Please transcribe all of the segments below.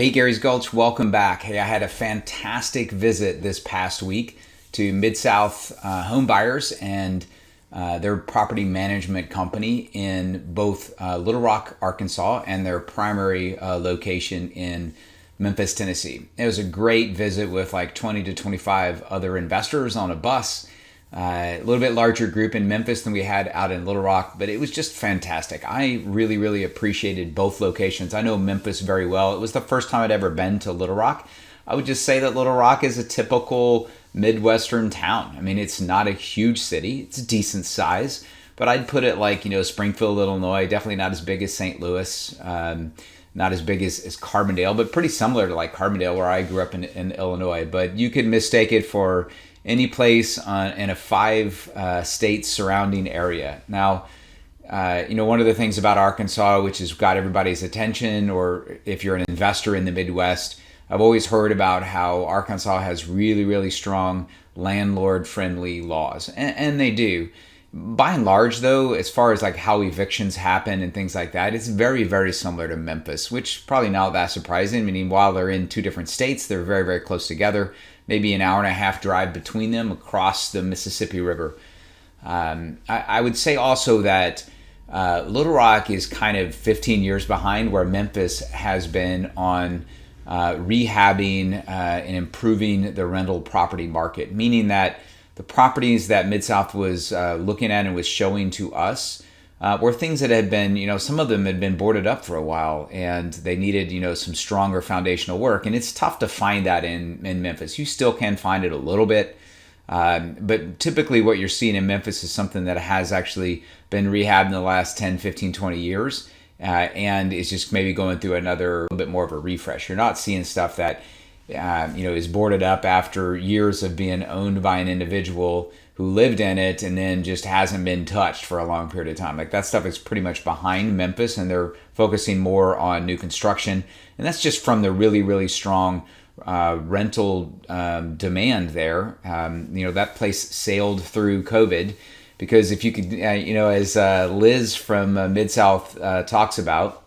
Hey, Gary's Gulch, welcome back. Hey, I had a fantastic visit this past week to MidSouth Home Buyers and their property management company in both Little Rock, Arkansas, and their primary location in Memphis, Tennessee. It was a great visit with like 20 to 25 other investors on a bus. A little bit larger group in Memphis than we had out in Little Rock, but it was just fantastic. I really appreciated both locations. I know Memphis very well. It was the first time I'd ever been to Little Rock. I would just say that Little Rock is a typical Midwestern town. I mean, it's not a huge city. It's a decent size, but I'd put it like, Springfield, Illinois, definitely not as big as St. Louis, not as big as Carbondale, but pretty similar to like Carbondale where I grew up in Illinois. But you could mistake it for any place in a 5 state surrounding area. Now, one of the things about Arkansas, which has got everybody's attention, or if you're an investor in the Midwest, I've always heard about how Arkansas has really strong landlord-friendly laws, and they do. By and large, though, as far as like how evictions happen and things like that, it's very similar to Memphis, which probably not that surprising. Meaning, while they're in 2 different states, they're very close together. Maybe an hour and a half drive between them across the Mississippi River. I would say also that Little Rock is kind of 15 years behind where Memphis has been on rehabbing and improving the rental property market, meaning that the properties that MidSouth was looking at and was showing to us were things that had been, some of them had been boarded up for a while and they needed, some stronger foundational work. And it's tough to find that in Memphis. You still can find it a little bit. But typically what you're seeing in Memphis is something that has actually been rehabbed in the last 10, 15, 20 years. And is just maybe going through another little bit more of a refresh. You're not seeing stuff that, is boarded up after years of being owned by an individual who lived in it and then just hasn't been touched for a long period of time. Like that stuff is pretty much behind Memphis, and they're focusing more on new construction. And that's just from the really strong rental demand there. That place sailed through COVID because if you could, as Liz from MidSouth talks about,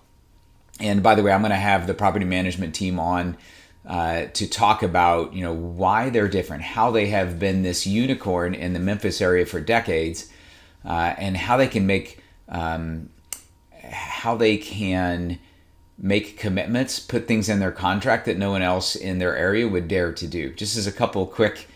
and by the way, I'm going to have the property management team on to talk about, why they're different, how they have been this unicorn in the Memphis area for decades, and how they can make commitments, put things in their contract that no one else in their area would dare to do. Just as a couple quick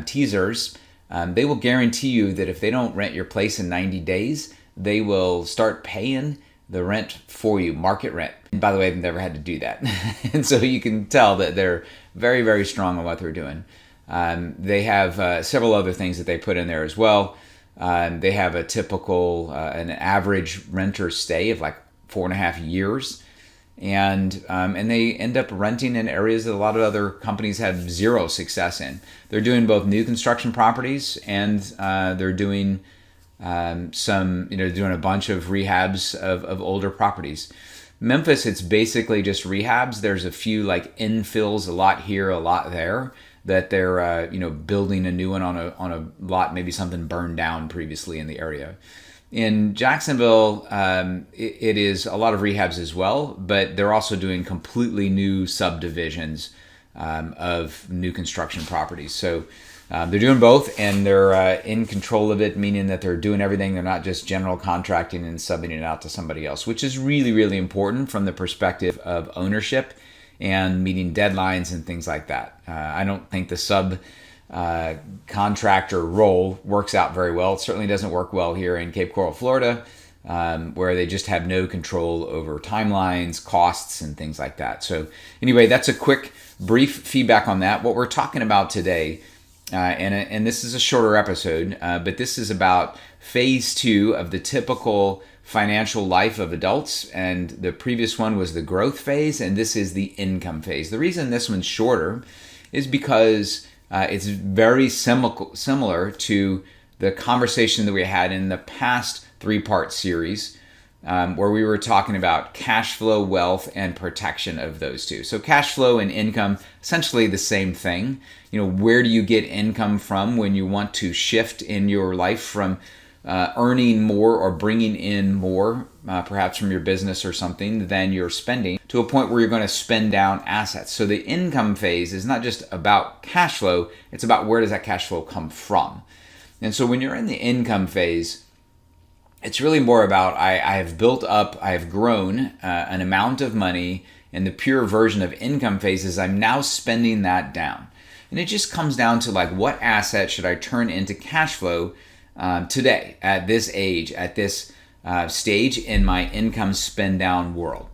teasers, they will guarantee you that if they don't rent your place in 90 days, they will start paying the rent for you, market rent. And by the way, they've never had to do that. And so you can tell that they're very strong on what they're doing. They have several other things that they put in there as well. They have a typical, an average renter stay of like 4.5 years. And they end up renting in areas that a lot of other companies have zero success in. They're doing both new construction properties and they're doing doing a bunch of rehabs of older properties. Memphis, it's basically just rehabs. There's a few like infills, a lot here, a lot there, that they're building a new one on a lot, maybe something burned down previously in the area. In Jacksonville, it is a lot of rehabs as well, but they're also doing completely new subdivisions of new construction properties. So they're doing both, and they're in control of it, meaning that they're doing everything. They're not just general contracting and subbing it out to somebody else, which is really important from the perspective of ownership and meeting deadlines and things like that. I don't think the sub contractor role works out very well. It certainly doesn't work well here in Cape Coral, Florida, where they just have no control over timelines, costs, and things like that. So anyway, that's a quick, brief feedback on that. What we're talking about today, and this is a shorter episode, but this is about phase 2 of the typical financial life of adults. And the previous one was the growth phase, and this is the income phase. The reason this one's shorter is because it's very similar to the conversation that we had in the past 3-part series, where we were talking about cash flow, wealth, and protection of those two. So cash flow and income, essentially the same thing. Where do you get income from when you want to shift in your life from earning more or bringing in more perhaps from your business or something, than you're spending, to a point where you're going to spend down assets. So the income phase is not just about cash flow, it's about where does that cash flow come from. And so when you're in the income phase, it's really more about I have built up, I have grown an amount of money, and the pure version of income phase is I'm now spending that down. And it just comes down to like, what asset should I turn into cash flow today, at this age, at this stage in my income spend down world.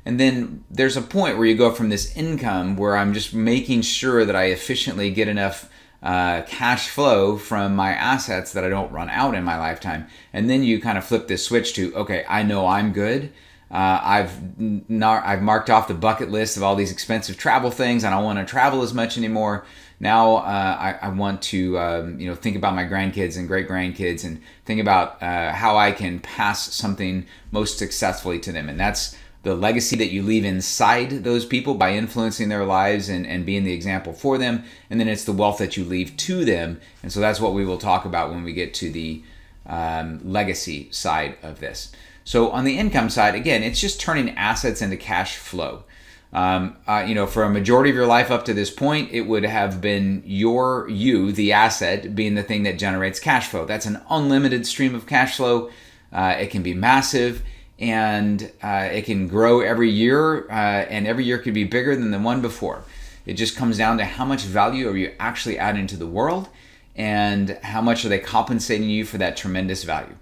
And then there's a point where you go from this income where I'm just making sure that I efficiently get enough cash flow from my assets that I don't run out in my lifetime. And then you kind of flip this switch to, okay, I know I'm good. I've marked off the bucket list of all these expensive travel things. I don't want to travel as much anymore. Now I want to think about my grandkids and great grandkids, and think about how I can pass something most successfully to them. And that's the legacy that you leave inside those people by influencing their lives and being the example for them. And then it's the wealth that you leave to them. And so that's what we will talk about when we get to the legacy side of this. So on the income side, again, it's just turning assets into cash flow. For a majority of your life up to this point, it would have been the asset, being the thing that generates cash flow. That's an unlimited stream of cash flow. It can be massive, and it can grow every year, and every year could be bigger than the one before. It just comes down to how much value are you actually adding to the world, and how much are they compensating you for that tremendous value.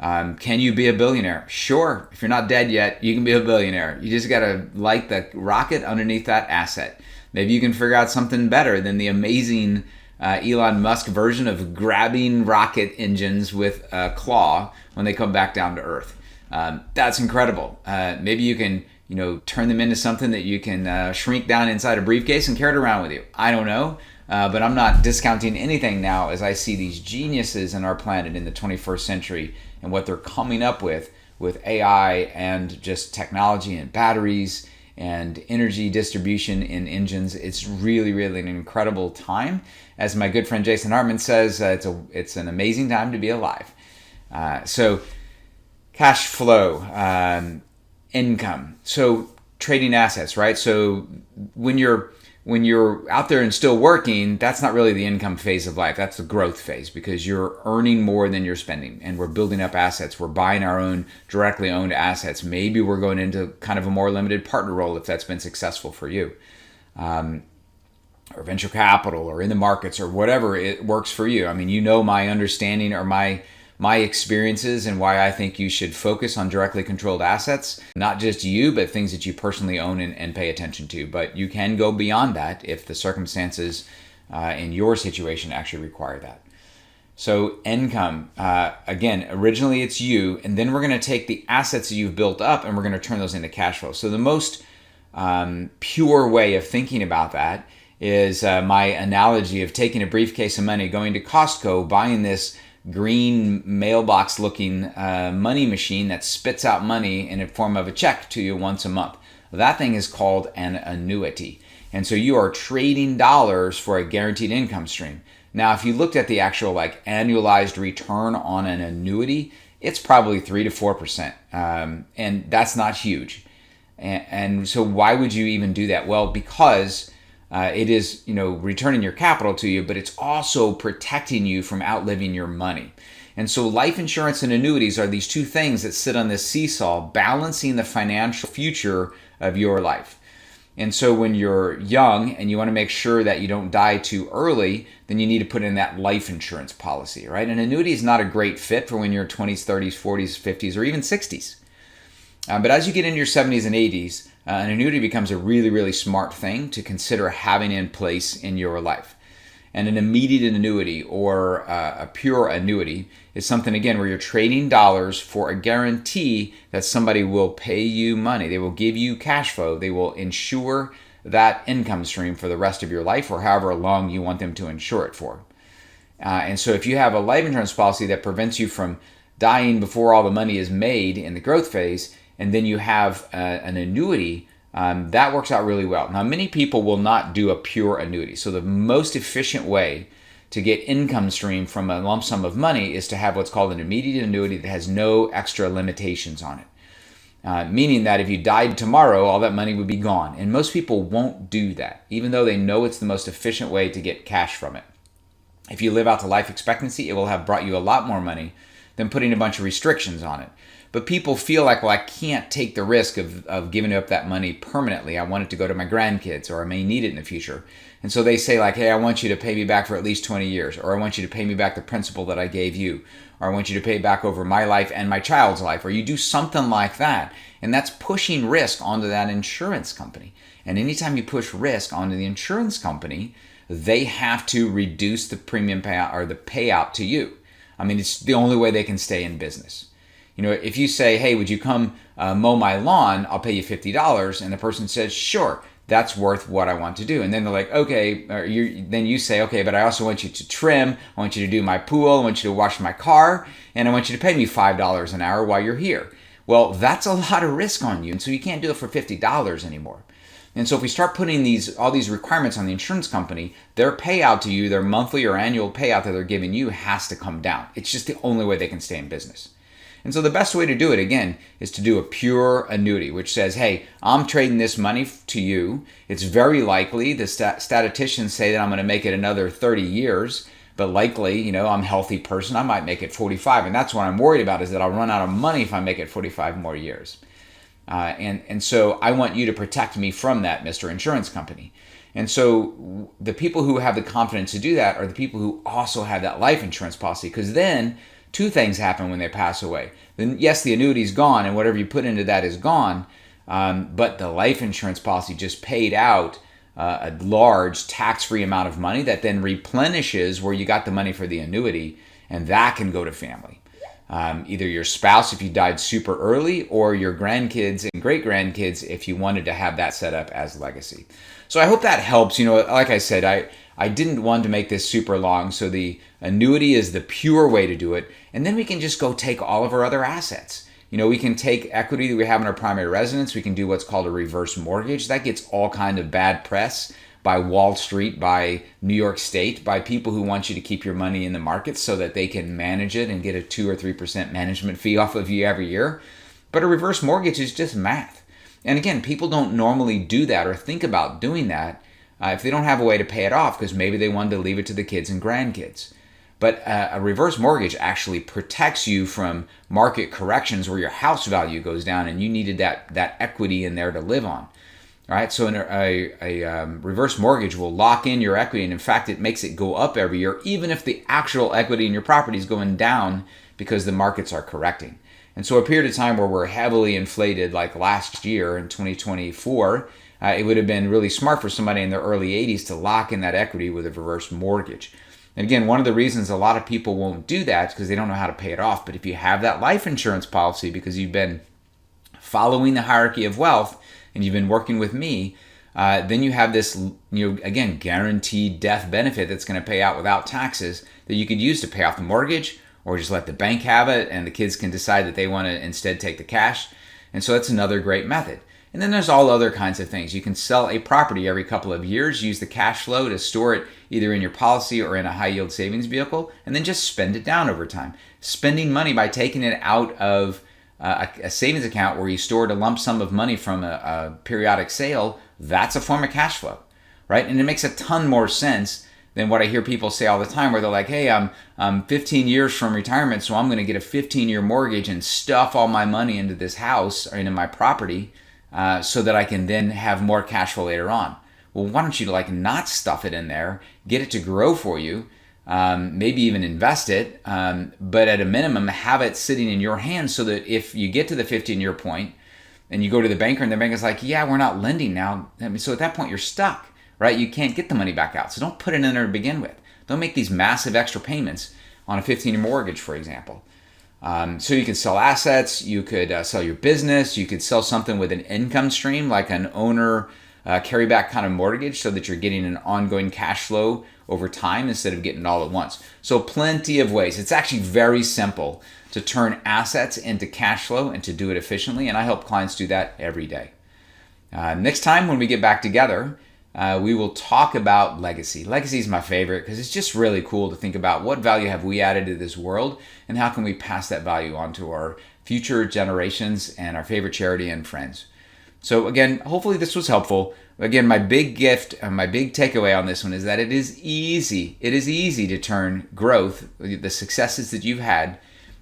Can you be a billionaire? Sure. If you're not dead yet, you can be a billionaire. You just got to light the rocket underneath that asset. Maybe you can figure out something better than the amazing Elon Musk version of grabbing rocket engines with a claw when they come back down to Earth. That's incredible. Maybe you can, turn them into something that you can shrink down inside a briefcase and carry it around with you. I don't know. But I'm not discounting anything now as I see these geniuses in our planet in the 21st century and what they're coming up with AI and just technology and batteries and energy distribution in engines. It's really, really an incredible time. As my good friend Jason Hartman says, it's an amazing time to be alive. So cash flow, income. So trading assets, right? So when you're out there and still working, that's not really the income phase of life. That's the growth phase, because you're earning more than you're spending, and we're building up assets. We're buying our own directly owned assets. Maybe we're going into kind of a more limited partner role if that's been successful for you, or venture capital, or in the markets, or whatever it works for you. I mean, my understanding or my experiences and why I think you should focus on directly controlled assets, not just you, but things that you personally own and pay attention to. But you can go beyond that if the circumstances in your situation actually require that. So income, again, originally it's you, and then we're going to take the assets that you've built up and we're going to turn those into cash flow. So the most pure way of thinking about that is my analogy of taking a briefcase of money, going to Costco, buying this green mailbox looking money machine that spits out money in the form of a check to you once a month. That thing is called an annuity. And so you are trading dollars for a guaranteed income stream. Now, if you looked at the actual annualized return on an annuity, it's probably 3 to 4%. And that's not huge. And so why would you even do that? Well, because it is, returning your capital to you, but it's also protecting you from outliving your money. And so life insurance and annuities are these two things that sit on this seesaw, balancing the financial future of your life. And so when you're young and you want to make sure that you don't die too early, then you need to put in that life insurance policy, right? An annuity is not a great fit for when you're 20s, 30s, 40s, 50s, or even 60s. But as you get into your 70s and 80s, an annuity becomes a really, really smart thing to consider having in place in your life. And an immediate annuity or a pure annuity is something, again, where you're trading dollars for a guarantee that somebody will pay you money. They will give you cash flow. They will insure that income stream for the rest of your life, or however long you want them to insure it for. And so if you have a life insurance policy that prevents you from dying before all the money is made in the growth phase, and then you have an annuity, that works out really well. Now, many people will not do a pure annuity. So the most efficient way to get income stream from a lump sum of money is to have what's called an immediate annuity that has no extra limitations on it. meaning that if you died tomorrow, all that money would be gone. And most people won't do that, even though they know it's the most efficient way to get cash from it. If you live out to life expectancy, it will have brought you a lot more money than putting a bunch of restrictions on it. But people feel like, well, I can't take the risk of giving up that money permanently. I want it to go to my grandkids, or I may need it in the future. And so they say like, hey, I want you to pay me back for at least 20 years, or I want you to pay me back the principal that I gave you, or I want you to pay back over my life and my child's life, or you do something like that. And that's pushing risk onto that insurance company. And anytime you push risk onto the insurance company, they have to reduce the premium payout or the payout to you. I mean, it's the only way they can stay in business. You know, if you say, hey, would you come mow my lawn? I'll pay you $50. And the person says, sure, that's worth what I want to do. And then they're like, okay, then you say, okay, but I also want you to trim. I want you to do my pool. I want you to wash my car. And I want you to pay me $5 an hour while you're here. Well, that's a lot of risk on you. And so you can't do it for $50 anymore. And so if we start putting all these requirements on the insurance company, their payout to you, their monthly or annual payout that they're giving you has to come down. It's just the only way they can stay in business. And so the best way to do it, again, is to do a pure annuity, which says, hey, I'm trading this money to you. It's very likely, the statisticians say that I'm going to make it another 30 years, but likely, you know, I'm a healthy person, I might make it 45. And that's what I'm worried about, is that I'll run out of money if I make it 45 more years. And so I want you to protect me from that, Mr. Insurance Company. And so the people who have the confidence to do that are the people who also have that life insurance policy, because then two things happen when they pass away. Then yes, the annuity is gone and whatever you put into that is gone, but the life insurance policy just paid out a large tax-free amount of money that then replenishes where you got the money for the annuity, and that can go to family. Either your spouse if you died super early, or your grandkids and great-grandkids if you wanted to have that set up as legacy. So I hope that helps. You know, like I said, I didn't want to make this super long, so the annuity is the pure way to do it. And then we can just go take all of our other assets. You know, we can take equity that we have in our primary residence. We can do what's called a reverse mortgage. That gets all kind of bad press by Wall Street, by New York State, by people who want you to keep your money in the market so that they can manage it and get a 2 or 3% management fee off of you every year. But a reverse mortgage is just math. And again, people don't normally do that or think about doing that if they don't have a way to pay it off, because maybe they wanted to leave it to the kids and grandkids. But a reverse mortgage actually protects you from market corrections where your house value goes down and you needed that equity in there to live on. All right, so a reverse mortgage will lock in your equity, and in fact, it makes it go up every year, even if the actual equity in your property is going down because the markets are correcting. And so a period of time where we're heavily inflated, like last year in 2024, it would have been really smart for somebody in their early 80s to lock in that equity with a reverse mortgage. And again, one of the reasons a lot of people won't do that is because they don't know how to pay it off. But if you have that life insurance policy because you've been following the hierarchy of wealth, and you've been working with me, then you have this, again, guaranteed death benefit that's going to pay out without taxes that you could use to pay off the mortgage, or just let the bank have it and the kids can decide that they want to instead take the cash. And so that's another great method. And then there's all other kinds of things. You can sell a property every couple of years, use the cash flow to store it either in your policy or in a high yield savings vehicle, and then just spend it down over time. Spending money by taking it out of a savings account where you stored a lump sum of money from a periodic sale, that's a form of cash flow, right? And it makes a ton more sense than what I hear people say all the time, where they're like, hey, I'm 15 years from retirement, so I'm going to get a 15-year mortgage and stuff all my money into this house or into my property so that I can then have more cash flow later on. Well, why don't you not stuff it in there, get it to grow for you, maybe even invest it, but at a minimum, have it sitting in your hands so that if you get to the 15-year point and you go to the banker and the bank is like, yeah, we're not lending now. So at that point, you're stuck, right? You can't get the money back out. So don't put it in there to begin with. Don't make these massive extra payments on a 15-year mortgage, for example. So you could sell assets, you could sell your business, you could sell something with an income stream like an owner carryback kind of mortgage so that you're getting an ongoing cash flow over time instead of getting it all at once. So plenty of ways. It's actually very simple to turn assets into cash flow and to do it efficiently, and I help clients do that every day. Next time when we get back together, we will talk about legacy. Legacy is my favorite because it's just really cool to think about what value have we added to this world and how can we pass that value on to our future generations and our favorite charity and friends. So again, hopefully this was helpful. Again, my big gift, my big takeaway on this one is that it is easy. It is easy to turn growth, the successes that you've had,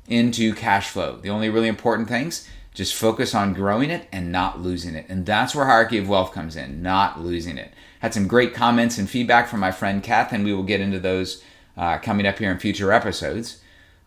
into cash flow. The only really important things, just focus on growing it and not losing it. And that's where Hierarchy of Wealth comes in, not losing it. Had some great comments and feedback from my friend Kath, and we will get into those coming up here in future episodes.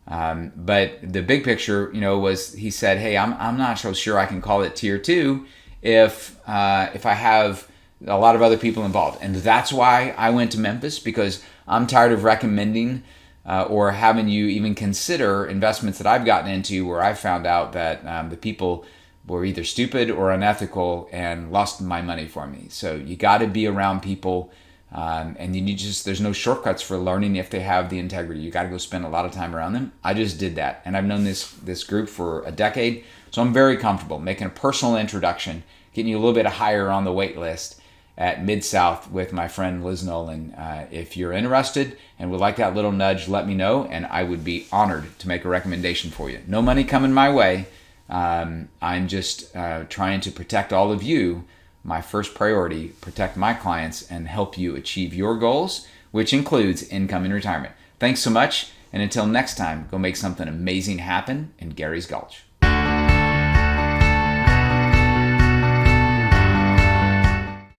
But the big picture, was he said, hey, I'm not so sure I can call it tier 2 if I have a lot of other people involved. And that's why I went to Memphis, because I'm tired of recommending or having you even consider investments that I've gotten into where I found out that the people were either stupid or unethical and lost my money for me. So you got to be around people, and there's no shortcuts for learning if they have the integrity. You got to go spend a lot of time around them. I just did that, and I've known this group for a decade, so I'm very comfortable making a personal introduction, getting you a little bit higher on the wait list at MidSouth with my friend Liz Nolan. If you're interested and would like that little nudge, let me know, and I would be honored to make a recommendation for you. No money coming my way. I'm just trying to protect all of you. My first priority, protect my clients and help you achieve your goals, which includes income and retirement. Thanks so much, and until next time, go make something amazing happen in Gary's Gulch.